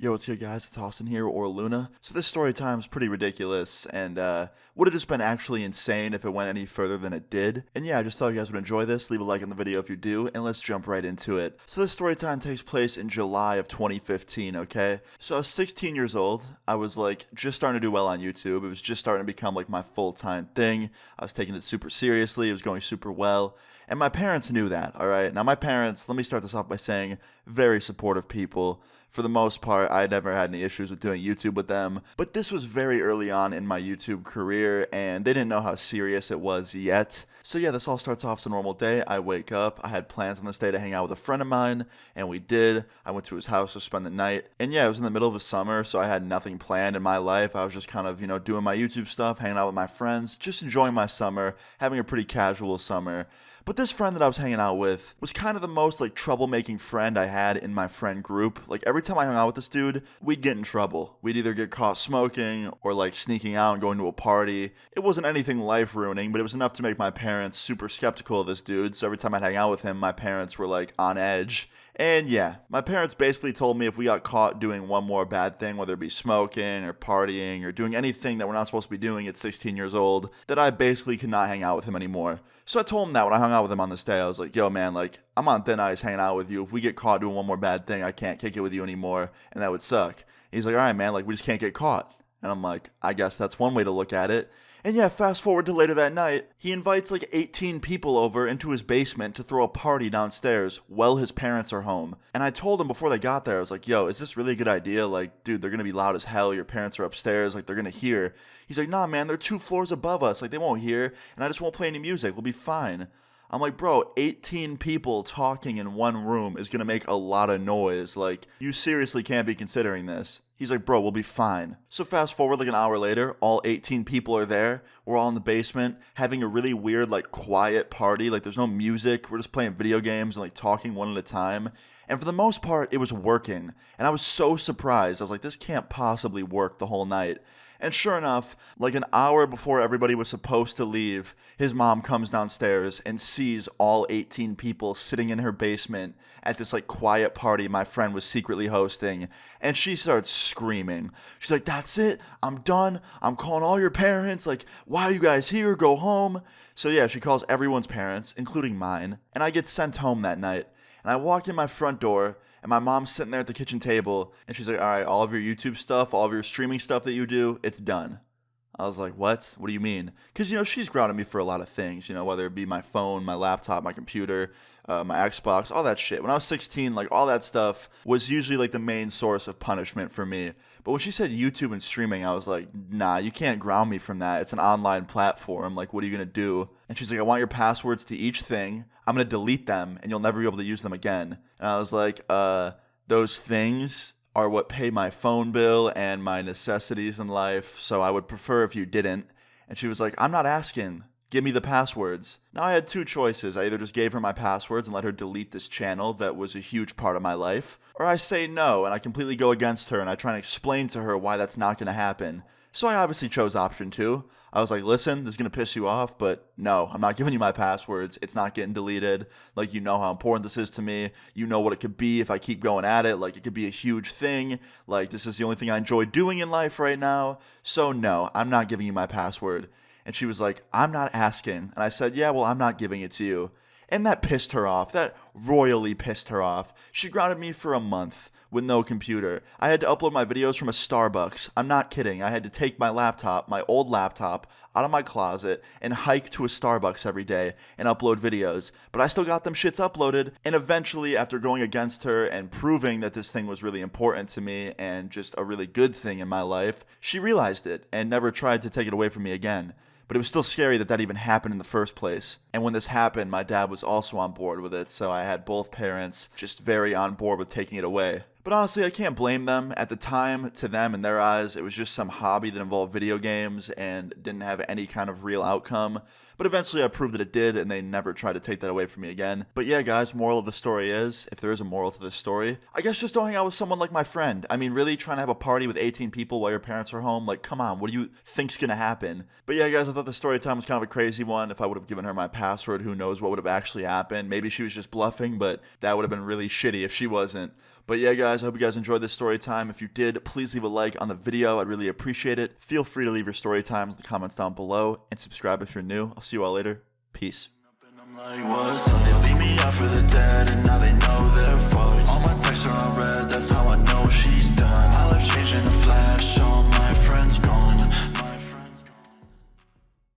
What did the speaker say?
Yo, what's good, guys? It's Austin here, or Luna. So this story time is pretty ridiculous, and would have just been actually insane if it went any further than it did. And yeah, I just thought you guys would enjoy this. Leave a like on the video if you do, and let's jump right into it. So this story time takes place in July of 2015, okay? So I was 16 years old. I was just starting to do well on YouTube. It was just starting to become like my full-time thing. I was taking it super seriously. It was going super well. And my parents knew that, all right? Now, my parents, let me start this off by saying, very supportive people. For the most part, I never had any issues with doing YouTube with them, but this was very early on in my YouTube career, and they didn't know how serious it was yet. So yeah, this all starts off as a normal day. I wake up, I had plans on this day to hang out with a friend of mine, and we did. I went to his house to spend the night, and yeah, it was in the middle of the summer, so I had nothing planned in my life. I was just kind of, doing my YouTube stuff, hanging out with my friends, just enjoying my summer, having a pretty casual summer. But this friend that I was hanging out with was kind of the most troublemaking friend I had in my friend group. Every time I hung out with this dude, we'd get in trouble. We'd either get caught smoking or sneaking out and going to a party. It wasn't anything life ruining, but it was enough to make my parents super skeptical of this dude. So every time I'd hang out with him, my parents were on edge. And yeah, my parents basically told me if we got caught doing one more bad thing, whether it be smoking or partying or doing anything that we're not supposed to be doing at 16 years old, that I basically could not hang out with him anymore. So I told him that when I hung out with him on this day. I was like, yo man, I'm on thin ice hanging out with you. If we get caught doing one more bad thing, I can't kick it with you anymore, and that would suck. And he's like, all right man, we just can't get caught. And I'm like, I guess that's one way to look at it. And yeah, fast forward to later that night, he invites 18 people over into his basement to throw a party downstairs while his parents are home. And I told him before they got there, I was like, yo, is this really a good idea? Dude, they're gonna be loud as hell, your parents are upstairs, they're gonna hear. He's like, nah man, they're 2 floors above us, they won't hear, and I just won't play any music, we'll be fine. I'm like, bro, 18 people talking in one room is gonna make a lot of noise. You seriously can't be considering this. He's like, bro, we'll be fine. So fast forward an hour later, all 18 people are there. We're all in the basement having a really weird, quiet party. There's no music. We're just playing video games and talking one at a time. And for the most part, it was working. And I was so surprised. I was like, this can't possibly work the whole night. And sure enough, an hour before everybody was supposed to leave, his mom comes downstairs and sees all 18 people sitting in her basement at this quiet party my friend was secretly hosting. And she starts screaming. She's like, that's it. I'm done. I'm calling all your parents. Why are you guys here? Go home. So yeah, she calls everyone's parents, including mine. And I get sent home that night. And I walked in my front door, and my mom's sitting there at the kitchen table, and she's like, all right, all of your YouTube stuff, all of your streaming stuff that you do, it's done. I was like, what? What do you mean? Because, she's grounded me for a lot of things, whether it be my phone, my laptop, my computer, my Xbox, all that shit. When I was 16, all that stuff was usually the main source of punishment for me. But when she said YouTube and streaming, I was like, nah, you can't ground me from that. It's an online platform. What are you going to do? And she's like, I want your passwords to each thing. I'm going to delete them, and you'll never be able to use them again. And I was like, those things are what pay my phone bill and my necessities in life, so I would prefer if you didn't. And she was like, I'm not asking. Give me the passwords. Now I had 2 choices. I either just gave her my passwords and let her delete this channel that was a huge part of my life, or I say no and I completely go against her and I try and explain to her why that's not going to happen. So I obviously chose option 2. I was like, listen, this is going to piss you off, but no, I'm not giving you my passwords. It's not getting deleted. You know how important this is to me. You know what it could be if I keep going at it. It could be a huge thing. This is the only thing I enjoy doing in life right now. So no, I'm not giving you my password. And she was like, I'm not asking. And I said, yeah, well, I'm not giving it to you. And that pissed her off. That royally pissed her off. She grounded me for a month with no computer. I had to upload my videos from a Starbucks. I'm not kidding. I had to take my laptop, my old laptop, out of my closet and hike to a Starbucks every day and upload videos. But I still got them shits uploaded. And eventually, after going against her and proving that this thing was really important to me and just a really good thing in my life, she realized it and never tried to take it away from me again. But it was still scary that even happened in the first place. And when this happened, my dad was also on board with it, so I had both parents just very on board with taking it away. But honestly, I can't blame them. At the time, to them, in their eyes, it was just some hobby that involved video games and didn't have any kind of real outcome. But eventually I proved that it did, and they never tried to take that away from me again. But yeah, guys, moral of the story is, if there is a moral to this story, I guess just don't hang out with someone like my friend. I mean, really trying to have a party with 18 people while your parents are home? Come on, what do you think's gonna happen? But yeah, guys, I thought the story time was kind of a crazy one. If I would have given her my password, who knows what would have actually happened. Maybe she was just bluffing, but that would have been really shitty if she wasn't. But yeah, guys, I hope you guys enjoyed this story time. If you did, please leave a like on the video. I'd really appreciate it. Feel free to leave your story times in the comments down below, and subscribe if you're new. I'll see you all later. Peace. Like, what's up? They leave me out for the dead and